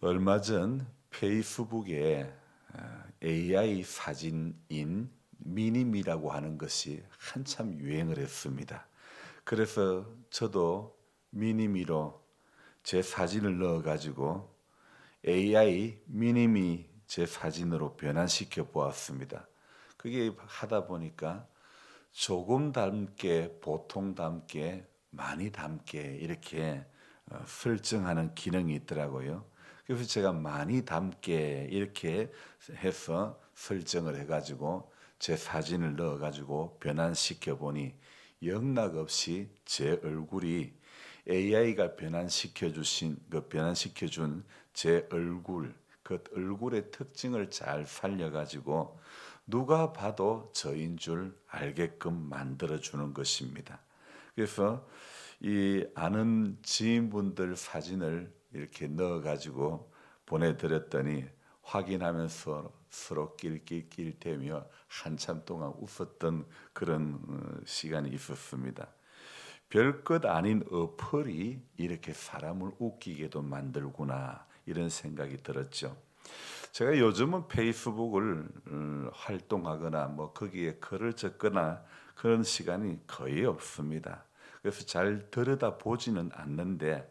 얼마 전 페이스북에 AI 사진인 미님이라고 하는 것이 한참 유행을 했습니다. 그래서 저도 미니미로 제 사진을 넣어가지고 AI 미니미 제 사진으로 변환시켜 보았습니다. 그게 하다 보니까 조금 닮게, 보통 닮게, 많이 닮게 이렇게 설정하는 기능이 있더라고요. 그래서 제가 많이 닮게 이렇게 해서 설정을 해가지고 제 사진을 넣어가지고 변환시켜 보니 영락없이 제 얼굴이 AI가 변환시켜 준 제 얼굴, 그 얼굴의 특징을 잘 살려가지고 누가 봐도 저인 줄 알게끔 만들어 주는 것입니다. 그래서 이 아는 지인분들 사진을 이렇게 넣어 가지고 보내드렸더니 확인하면서 서로 낄낄낄대며 한참 동안 웃었던 그런 시간이 있었습니다. 별것 아닌 어플이 이렇게 사람을 웃기게도 만들구나 이런 생각이 들었죠. 제가 요즘은 페이스북을 활동하거나 뭐 거기에 글을 적거나 그런 시간이 거의 없습니다. 그래서 잘 들여다 보지는 않는데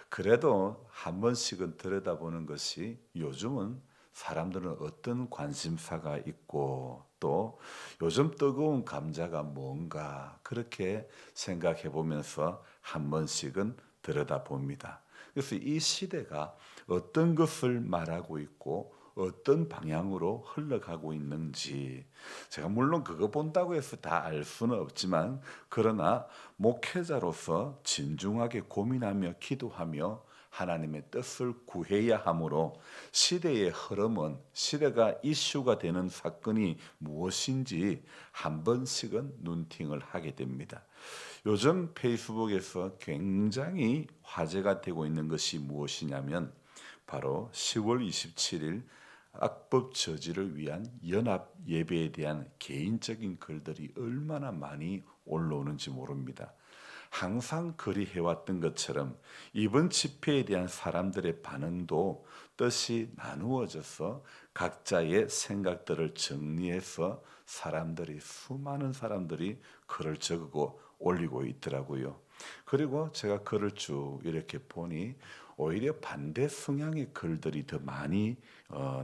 그래도 한 번씩은 들여다보는 것이 요즘은 사람들은 어떤 관심사가 있고 또 요즘 뜨거운 감자가 뭔가 그렇게 생각해 보면서 한 번씩은 들여다봅니다. 그래서 이 시대가 어떤 것을 말하고 있고 어떤 방향으로 흘러가고 있는지 제가 물론 그거 본다고 해서 다 알 수는 없지만 그러나 목회자로서 진중하게 고민하며 기도하며 하나님의 뜻을 구해야 하므로 시대의 흐름은 시대가 이슈가 되는 사건이 무엇인지 한 번씩은 눈팅을 하게 됩니다. 요즘 페이스북에서 굉장히 화제가 되고 있는 것이 무엇이냐면 바로 10월 27일 악법 저지를 위한 연합 예배에 대한 개인적인 글들이 얼마나 많이 올라오는지 모릅니다. 항상 그리 해왔던 것처럼 이번 집회에 대한 사람들의 반응도 뜻이 나누어져서 각자의 생각들을 정리해서 수많은 사람들이 글을 적고 올리고 있더라고요. 그리고 제가 글을 쭉 이렇게 보니 오히려 반대 성향의 글들이 더 많이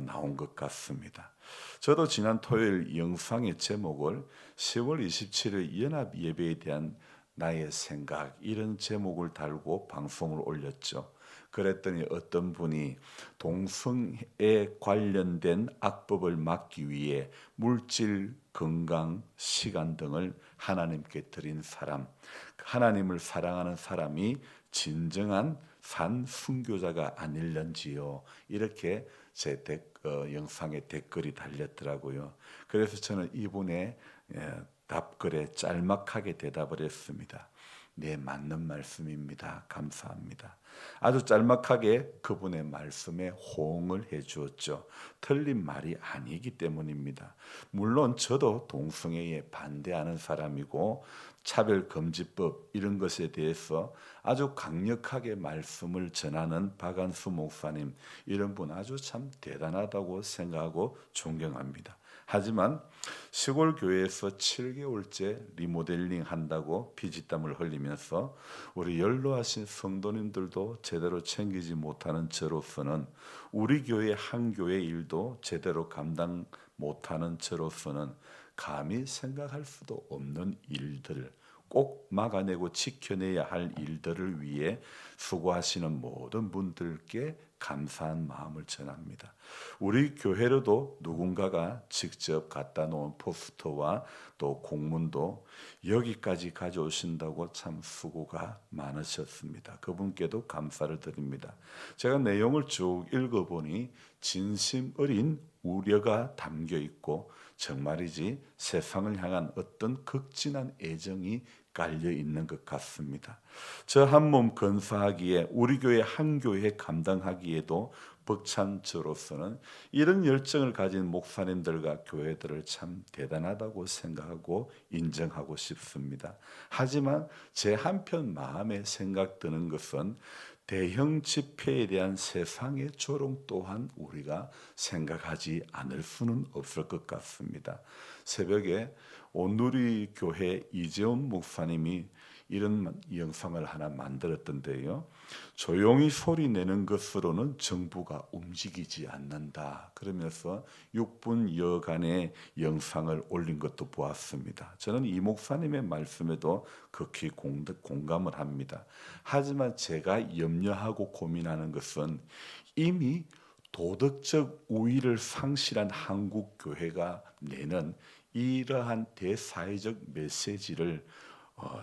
나온 것 같습니다. 저도 지난 토요일 영상의 제목을 10월 27일 연합 예배에 대한 나의 생각 이런 제목을 달고 방송을 올렸죠. 그랬더니 어떤 분이 동성애 관련된 악법을 막기 위해 물질, 건강, 시간 등을 하나님께 드린 사람, 하나님을 사랑하는 사람이 진정한 산 순교자가 아닐런지요. 이렇게 제 영상에 댓글이 달렸더라고요. 그래서 저는 이분의 답글에 짤막하게 대답을 했습니다. 네, 맞는 말씀입니다. 감사합니다. 아주 짤막하게 그분의 말씀에 호응을 해 주었죠. 틀린 말이 아니기 때문입니다. 물론 저도 동성애에 반대하는 사람이고 차별금지법 이런 것에 대해서 아주 강력하게 말씀을 전하는 박안수 목사님 이런 분 아주 참 대단하다고 생각하고 존경합니다. 하지만 시골 교회에서 7개월째 리모델링 한다고 피지땀을 흘리면서 우리 연로하신 성도님들도 제대로 챙기지 못하는 저로서는 우리 교회 한 교회 일도 제대로 감당 못하는 저로서는 감히 생각할 수도 없는 일들 꼭 막아내고 지켜내야 할 일들을 위해 수고하시는 모든 분들께 감사한 마음을 전합니다. 우리 교회로도 누군가가 직접 갖다 놓은 포스터와 또 공문도 여기까지 가져오신다고 참 수고가 많으셨습니다. 그분께도 감사를 드립니다. 제가 내용을 쭉 읽어보니 진심 어린 우려가 담겨 있고 정말이지 세상을 향한 어떤 극진한 애정이 깔려 있는 것 같습니다. 저 한 몸 건사하기에 우리 교회 한 교회 감당하기에도 벅찬 저로서는 이런 열정을 가진 목사님들과 교회들을 참 대단하다고 생각하고 인정하고 싶습니다. 하지만 제 한편 마음에 생각 드는 것은 대형 집회에 대한 세상의 조롱 또한 우리가 생각하지 않을 수는 없을 것 같습니다. 새벽에 온누리 교회 이재훈 목사님이 이런 영상을 하나 만들었던데요. 조용히 소리 내는 것으로는 정부가 움직이지 않는다. 그러면서 6분여간의 영상을 올린 것도 보았습니다. 저는 이 목사님의 말씀에도 극히 공감을 합니다. 하지만 제가 염려하고 고민하는 것은 이미 도덕적 우위를 상실한 한국 교회가 내는 이러한 대사회적 메시지를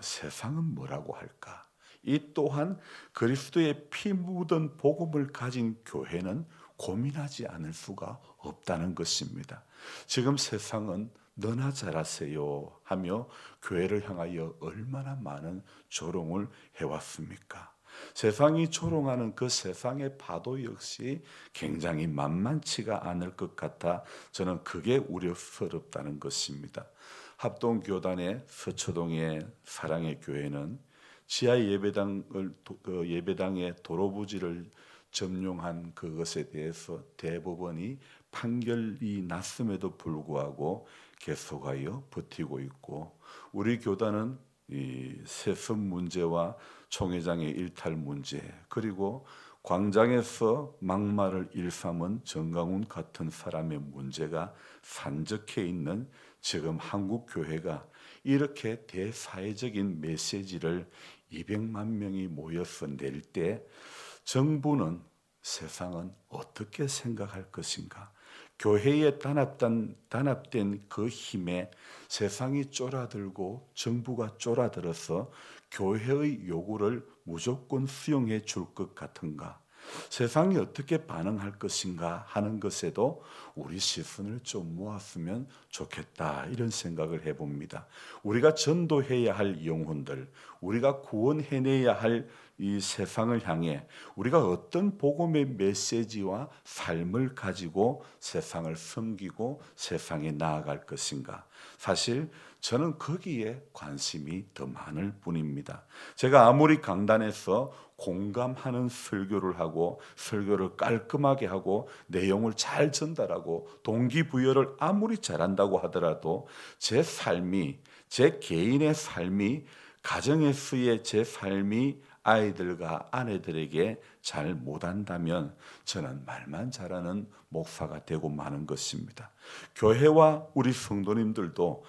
세상은 뭐라고 할까? 이 또한 그리스도의 피 묻은 복음을 가진 교회는 고민하지 않을 수가 없다는 것입니다. 지금 세상은 너나 잘하세요 하며 교회를 향하여 얼마나 많은 조롱을 해왔습니까? 세상이 조롱하는 그 세상의 파도 역시 굉장히 만만치가 않을 것 같아 저는 그게 우려스럽다는 것입니다. 합동교단의 서초동의 사랑의 교회는 지하 예배당의 도로 부지를 점용한 그것에 대해서 대법원이 판결이 났음에도 불구하고 계속하여 버티고 있고, 우리 교단은 이 세습 문제와 총회장의 일탈 문제, 그리고 광장에서 막말을 일삼은 정강훈 같은 사람의 문제가 산적해 있는 지금 한국 교회가 이렇게 대사회적인 메시지를 200만 명이 모여서 낼 때 정부는, 세상은 어떻게 생각할 것인가? 교회에 단합된 그 힘에 세상이 쫄아들고 정부가 쫄아들어서 교회의 요구를 무조건 수용해 줄 것 같은가? 세상이 어떻게 반응할 것인가 하는 것에도 우리 시선을 좀 모았으면 좋겠다, 이런 생각을 해봅니다. 우리가 전도해야 할 영혼들, 우리가 구원해내야 할 이 세상을 향해 우리가 어떤 복음의 메시지와 삶을 가지고 세상을 섬기고 세상에 나아갈 것인가? 사실 저는 거기에 관심이 더 많을 뿐입니다. 제가 아무리 강단에서 공감하는 설교를 하고 설교를 깔끔하게 하고 내용을 잘 전달하고 동기부여를 아무리 잘한다고 하더라도 제 삶이, 제 개인의 삶이, 가정에서의 제 삶이 아이들과 아내들에게 잘 못한다면 저는 말만 잘하는 목사가 되고 마는 것입니다. 교회와 우리 성도님들도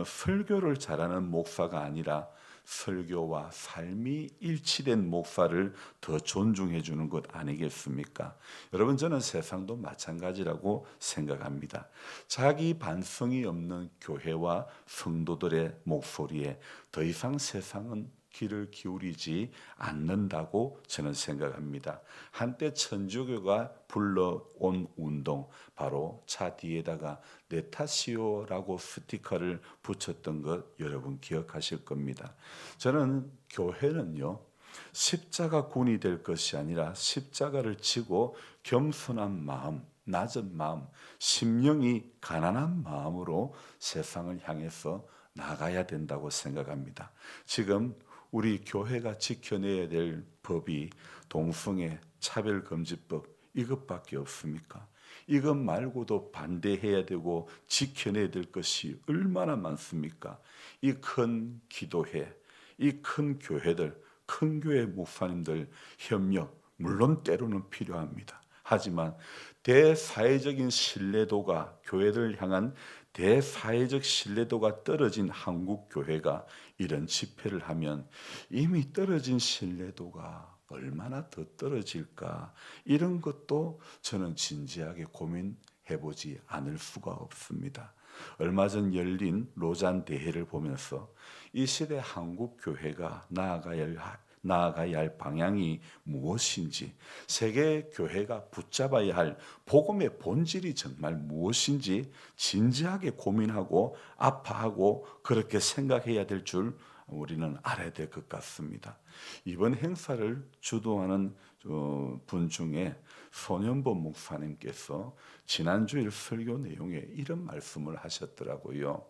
설교를 잘하는 목사가 아니라 설교와 삶이 일치된 목사를 더 존중해 주는 것 아니겠습니까? 여러분, 저는 세상도 마찬가지라고 생각합니다. 자기 반성이 없는 교회와 성도들의 목소리에 더 이상 세상은 귀를 기울이지 않는다고 저는 생각합니다. 한때 천주교가 불러온 운동, 바로 차 뒤에다가 내 탓이요라고 스티커를 붙였던 것 여러분 기억하실 겁니다. 저는 교회는요, 십자가 군이 될 것이 아니라 십자가를 지고 겸손한 마음, 낮은 마음, 심령이 가난한 마음으로 세상을 향해서 나가야 된다고 생각합니다. 지금 우리 교회가 지켜내야 될 법이 동성애 차별금지법 이것밖에 없습니까? 이것 말고도 반대해야 되고 지켜내야 될 것이 얼마나 많습니까? 이 큰 기도회, 이 큰 교회들, 큰 교회 목사님들 협력 물론 때로는 필요합니다. 하지만 대사회적인 신뢰도가, 교회를 향한 대사회적 신뢰도가 떨어진 한국 교회가 이런 집회를 하면 이미 떨어진 신뢰도가 얼마나 더 떨어질까, 이런 것도 저는 진지하게 고민해보지 않을 수가 없습니다. 얼마 전 열린 로잔 대회를 보면서 이 시대 한국 교회가 나아가야 할 방향이 무엇인지, 세계 교회가 붙잡아야 할 복음의 본질이 정말 무엇인지 진지하게 고민하고 아파하고 그렇게 생각해야 될 줄 우리는 알아야 될 것 같습니다. 이번 행사를 주도하는 분 중에 손현보 목사님께서 지난주일 설교 내용에 이런 말씀을 하셨더라고요.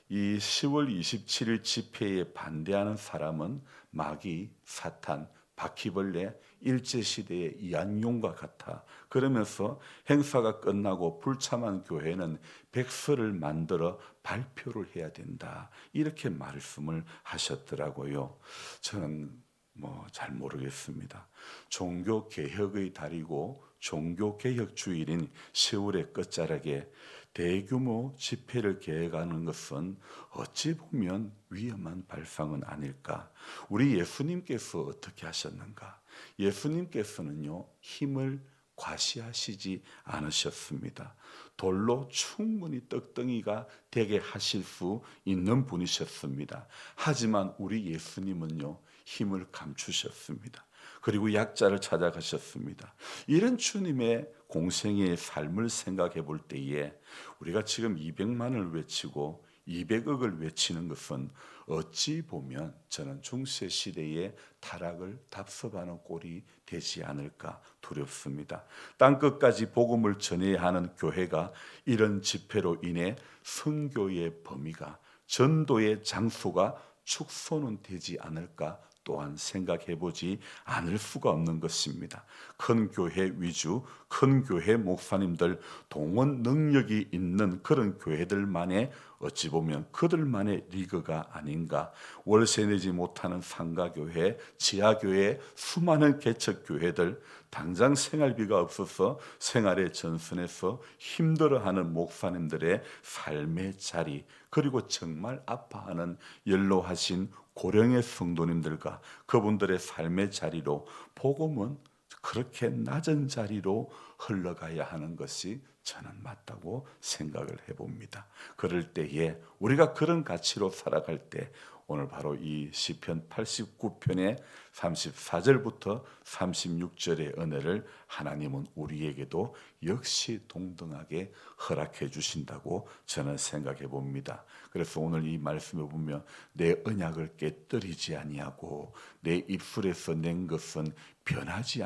이 10월 27일 집회에 반대하는 사람은 마귀, 사탄, 바퀴벌레 일제시대의 이안용과 같아. 그러면서 행사가 끝나고 불참한 교회는 백서를 만들어 발표를 해야 된다. 이렇게 말씀을 하셨더라고요. 저는 잘 모르겠습니다. 종교 개혁의 달이고 종교 개혁 주일인 10월의 끝자락에 대규모 집회를 계획하는 것은 어찌 보면 위험한 발상은 아닐까? 우리 예수님께서 어떻게 하셨는가? 예수님께서는요, 힘을 과시하시지 않으셨습니다. 돌로 충분히 떡덩이가 되게 하실 수 있는 분이셨습니다. 하지만 우리 예수님은요, 힘을 감추셨습니다. 그리고 약자를 찾아가셨습니다. 이런 주님의 공생의 삶을 생각해 볼 때에 우리가 지금 200만을 외치고 200억을 외치는 것은 어찌 보면 저는 중세 시대의 타락을 답습하는 꼴이 되지 않을까 두렵습니다. 땅끝까지 복음을 전해야 하는 교회가 이런 집회로 인해 선교의 범위가, 전도의 장소가 축소는 되지 않을까 또한 생각해 보지 않을 수가 없는 것입니다. 큰 교회 위주, 큰 교회 목사님들, 동원 능력이 있는 그런 교회들만의 어찌 보면 그들만의 리그가 아닌가. 월세 내지 못하는 상가교회, 지하교회, 수많은 개척교회들, 당장 생활비가 없어서 생활의 전선에서 힘들어하는 목사님들의 삶의 자리, 그리고 정말 아파하는 연로하신 고령의 성도님들과 그분들의 삶의 자리로 복음은 그렇게 낮은 자리로 흘러가야 하는 것이 저는 맞다고 생각을 해봅니다. 그럴 때에 우리가 그런 가치로 살아갈 때 오늘 바로 이 시편 89편의 34절부터 36절의 은혜를 하나님은 우리에게도 역시 동등하게 허락해 주신다고 저는 생각해 봅니다. 그래서 오늘 이 말씀을 보면 내 언약을 깨뜨리지 아니하고 내 입술에서 낸 것은 변하지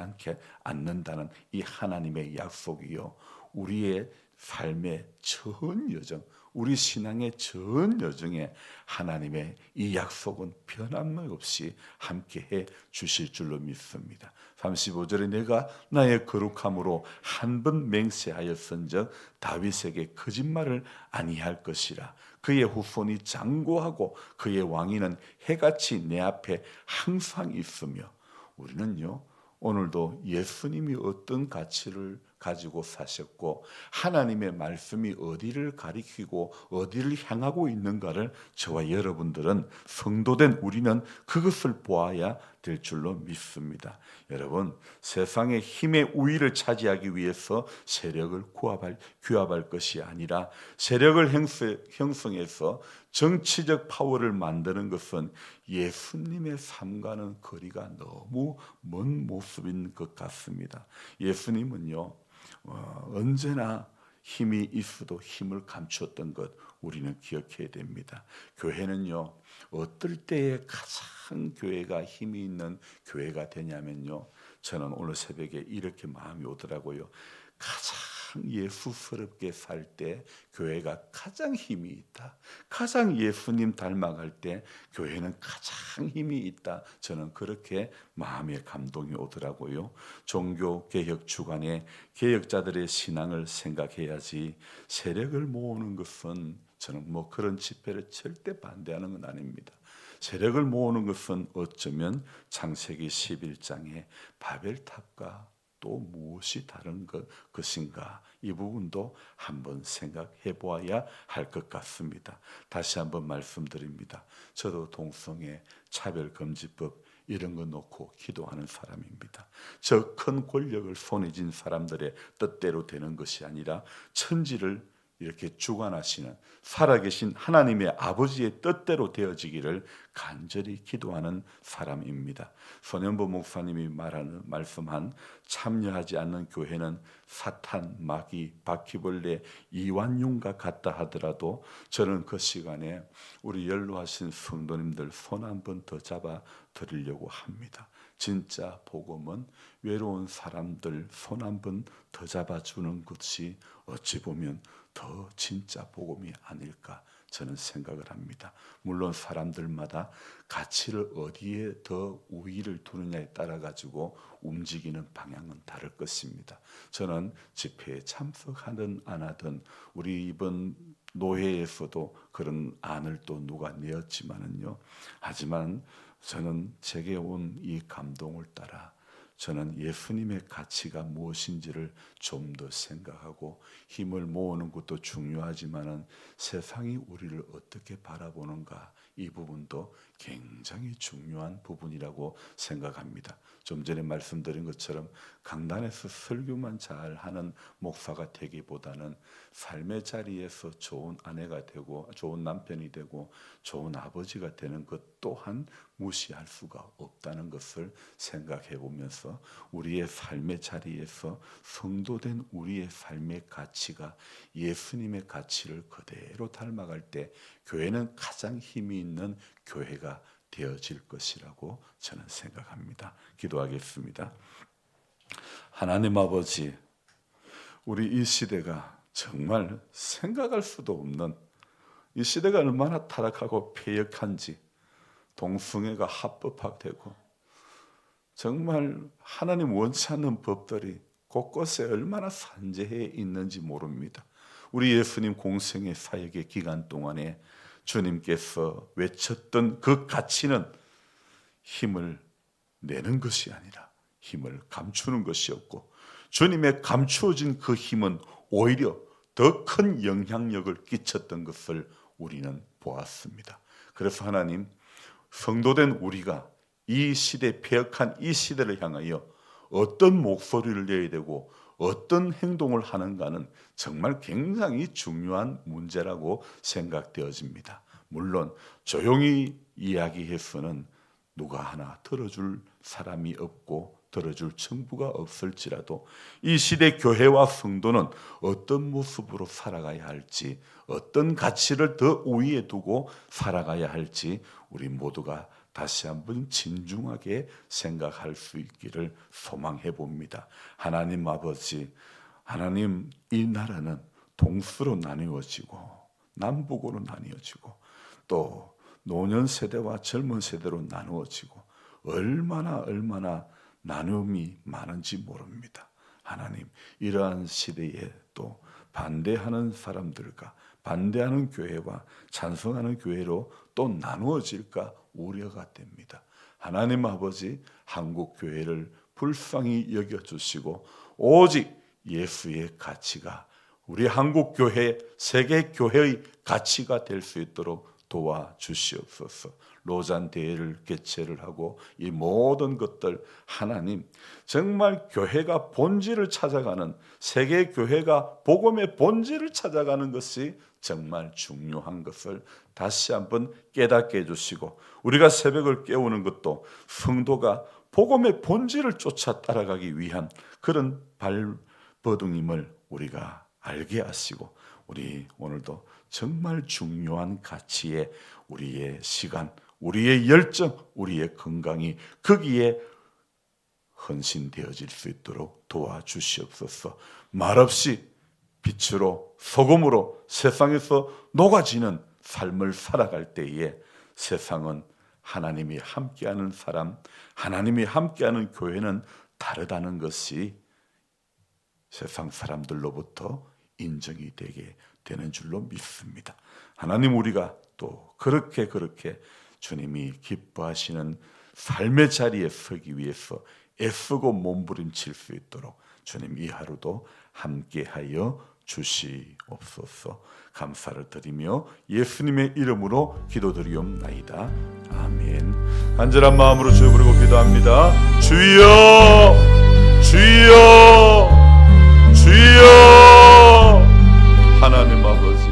않는다는 이 하나님의 약속이요, 우리의 삶의 전 여정, 우리 신앙의 전 여정에 하나님의 이 약속은 변함없이 함께해 주실 줄로 믿습니다. 35절에 내가 나의 거룩함으로 한 번 맹세하였은즉 다윗에게 거짓말을 아니할 것이라. 그의 후손이 장고하고 그의 왕위는 해같이 내 앞에 항상 있으며. 우리는요, 오늘도 예수님이 어떤 가치를 가지고 사셨고 하나님의 말씀이 어디를 가리키고 어디를 향하고 있는가를 저와 여러분들은, 성도된 우리는 그것을 보아야 될 줄로 믿습니다. 여러분, 세상의 힘의 우위를 차지하기 위해서 세력을 규합할 것이 아니라 세력을 형성해서 정치적 파워를 만드는 것은 예수님의 삶과는 거리가 너무 먼 모습인 것 같습니다. 예수님은요, 언제나 힘이 있어도 힘을 감추었던 것 우리는 기억해야 됩니다. 교회는요, 어떨 때에 가장 교회가 힘이 있는 교회가 되냐면요, 저는 오늘 새벽에 이렇게 마음이 오더라고요. 가장 예수스럽게 살 때 교회가 가장 힘이 있다. 가장 예수님 닮아갈 때 교회는 가장 힘이 있다. 저는 그렇게 마음의 감동이 오더라고요. 종교개혁 주간에 개혁자들의 신앙을 생각해야지 세력을 모으는 것은, 저는 그런 집회를 절대 반대하는 건 아닙니다. 세력을 모으는 것은 어쩌면 창세기 11장의 바벨탑과 또 무엇이 다른 것인가, 이 부분도 한번 생각해 보아야 할 것 같습니다. 다시 한번 말씀드립니다. 저도 동성애 차별금지법 이런 거 놓고 기도하는 사람입니다. 저 큰 권력을 손에 쥔 사람들의 뜻대로 되는 것이 아니라 천지를 이렇게 주관하시는 살아계신 하나님의 아버지의 뜻대로 되어지기를 간절히 기도하는 사람입니다. 손현보 목사님이 말씀한 참여하지 않는 교회는 사탄, 마귀, 바퀴벌레, 이완용과 같다 하더라도 저는 그 시간에 우리 연로하신 성도님들 손 한 번 더 잡아 드리려고 합니다. 진짜 복음은 외로운 사람들 손 한 번 더 잡아주는 것이 어찌 보면 더 진짜 복음이 아닐까 저는 생각을 합니다. 물론 사람들마다 가치를 어디에 더 우위를 두느냐에 따라 가지고 움직이는 방향은 다를 것입니다. 저는 집회에 참석하든 안 하든 우리 이번 노회에서도 그런 안을 또 누가 내었지만은요. 하지만 저는 제게 온 이 감동을 따라 저는 예수님의 가치가 무엇인지를 좀 더 생각하고 힘을 모으는 것도 중요하지만은 세상이 우리를 어떻게 바라보는가 이 부분도 굉장히 중요한 부분이라고 생각합니다. 좀 전에 말씀드린 것처럼 강단에서 설교만 잘하는 목사가 되기보다는 삶의 자리에서 좋은 아내가 되고 좋은 남편이 되고 좋은 아버지가 되는 것 또한 무시할 수가 없다는 것을 생각해 보면서 우리의 삶의 자리에서 성도된 우리의 삶의 가치가 예수님의 가치를 그대로 닮아갈 때 교회는 가장 힘이 있는 교회가 되어질 것이라고 저는 생각합니다. 기도하겠습니다. 하나님 아버지, 우리 이 시대가 정말 생각할 수도 없는 이 시대가 얼마나 타락하고 패역한지 동성애가 합법화되고 정말 하나님 원치 않는 법들이 곳곳에 얼마나 산재해 있는지 모릅니다. 우리 예수님 공생의 사역의 기간 동안에 주님께서 외쳤던 그 가치는 힘을 내는 것이 아니라 힘을 감추는 것이었고 주님의 감추어진 그 힘은 오히려 더 큰 영향력을 끼쳤던 것을 우리는 보았습니다. 그래서 하나님, 성도된 우리가 이 시대, 패역한 이 시대를 향하여 어떤 목소리를 내야 되고 어떤 행동을 하는가는 정말 굉장히 중요한 문제라고 생각되어집니다. 물론 조용히 이야기해서는 누가 하나 들어줄 사람이 없고 들어줄 청부가 없을지라도 이 시대 교회와 성도는 어떤 모습으로 살아가야 할지, 어떤 가치를 더 우위에 두고 살아가야 할지 우리 모두가 다시 한번 진중하게 생각할 수 있기를 소망해 봅니다. 하나님 아버지, 하나님, 이 나라는 동서로 나뉘어지고 남북으로 나뉘어지고 또 노년 세대와 젊은 세대로 나누어지고 얼마나 나눔이 많은지 모릅니다. 하나님, 이러한 시대에 또 반대하는 사람들과 반대하는 교회와 찬성하는 교회로 또 나누어질까 우려가 됩니다. 하나님 아버지, 한국 교회를 불쌍히 여겨주시고 오직 예수의 가치가 우리 한국 교회, 세계 교회의 가치가 될 수 있도록 도와주시옵소서. 로잔 대회를 개최를 하고 이 모든 것들 하나님, 정말 교회가 본질을 찾아가는, 세계 교회가 복음의 본질을 찾아가는 것이 정말 중요한 것을 다시 한번 깨닫게 해주시고 우리가 새벽을 깨우는 것도 성도가 복음의 본질을 쫓아 따라가기 위한 그런 발버둥임을 우리가 알게 하시고 우리 오늘도 정말 중요한 가치에 우리의 시간, 우리의 열정, 우리의 건강이 거기에 헌신되어질 수 있도록 도와주시옵소서. 말없이 빛으로 소금으로 세상에서 녹아지는 삶을 살아갈 때에 세상은 하나님이 함께하는 사람, 하나님이 함께하는 교회는 다르다는 것이 세상 사람들로부터 인정이 되게 되는 줄로 믿습니다. 하나님, 우리가 또 그렇게 주님이 기뻐하시는 삶의 자리에 서기 위해서 애쓰고 몸부림칠 수 있도록 주님 이 하루도 함께하여 주시옵소서. 감사를 드리며 예수님의 이름으로 기도드리옵나이다. 아멘. 간절한 마음으로 주여 부르고 기도합니다. 주여, 주여, 주여. 하나님 아버지,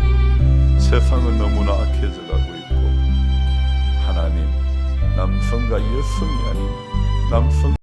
세상은 너무나 악해져 가고 있고 하나님, 남성과 여성이 아닌 남성